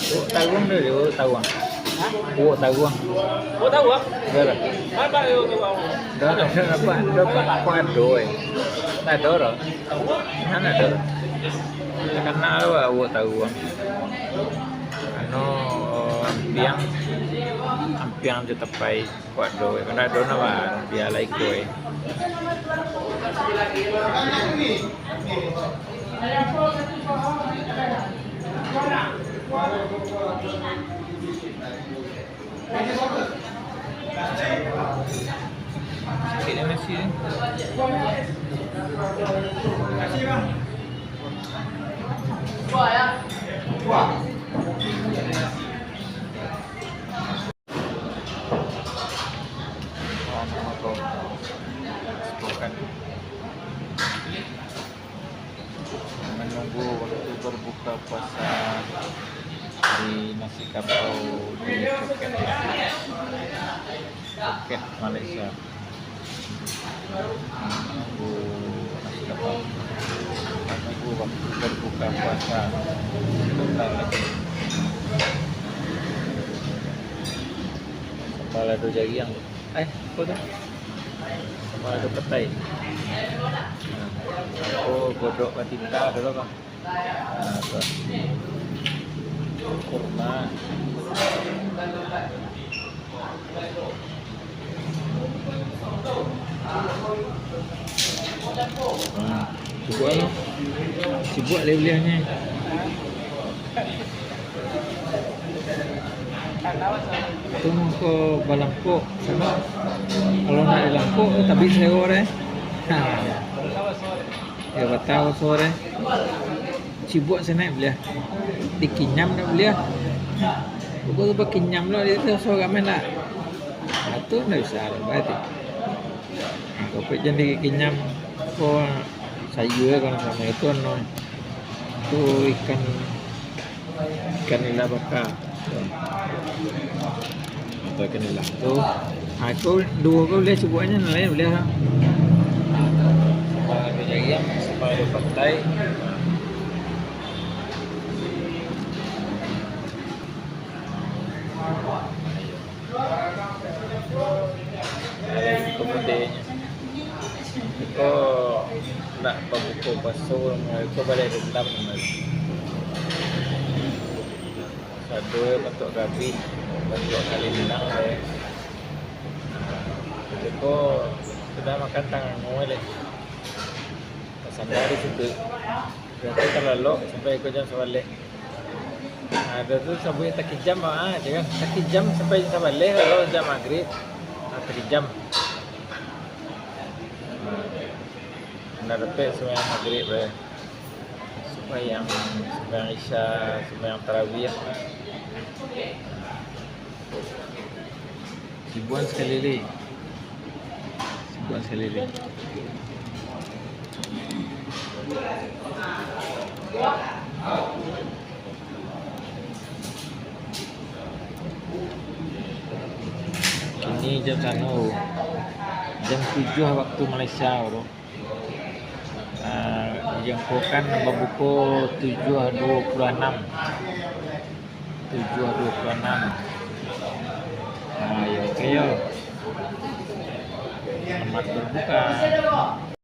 Oh, tawang dia, oh, tawang. Hah? Oh, tawang. Oh tahu ah? Dah lah. Apa yo tahu? Dah dapat kuat doi. Tak ada orang. Mana ada? Karena apa? Oh, tawang. Ano, ampiang ampiang je tapai kuat doi. Karena ada nama dia lai koi. Sikit dah nasi ni. Oh, nama kau. Bukan. Menunggu waktu berbuka puasa di nasi kapau di Phuket Malaysia. Menunggu nasi kapau. Menunggu waktu berbuka puasa sebentar lagi. Kepala do jari yang apa tu? Kepala do petai. Oh, godok batita dulu kan. Nah, tu. Kurma. Sibuk lah. Sibuk beliannya. Tunggu ke Balangkok sana. Kalau nak di Langkok, tapi saya orang. Ya batau sore. Sibuk saya naik belia. Dikinyam dah belia. Bukan tu kinyam lah dia tu seorang mana. Itu nak bisa lah berarti. Kau pergi jadi kinyam kau sayur kan sama itu no. Tu ikan nila bakar. Atau ikan nila. Tu aku dua kau boleh sebutnya lain boleh lah. Ada ayam, ada petai. Ada kemudiannya. Kau nak berbuka puasa, kau boleh dendam lagi. Satu bentuk gabi, bentuk kali minang le. Jadi kau sudah makan tangan ngoi le. Sandari situ. Berarti terlalu sampai kau jam sebalik. Ada tu sampai tak jam jangan tak jam sampai sebalik kalau jam maghrib. Tak jam. Nak dapat sembahyang maghrib sembahyang isya, sembahyang tarawih. Sibuan sekali lagi. Sibuan sekali lagi. Kini jam sana, jam 7 waktu Malaysia bro. Dijangkaukan berbuka 7.26. 7.26. Ya okey yo. Selamat berbuka.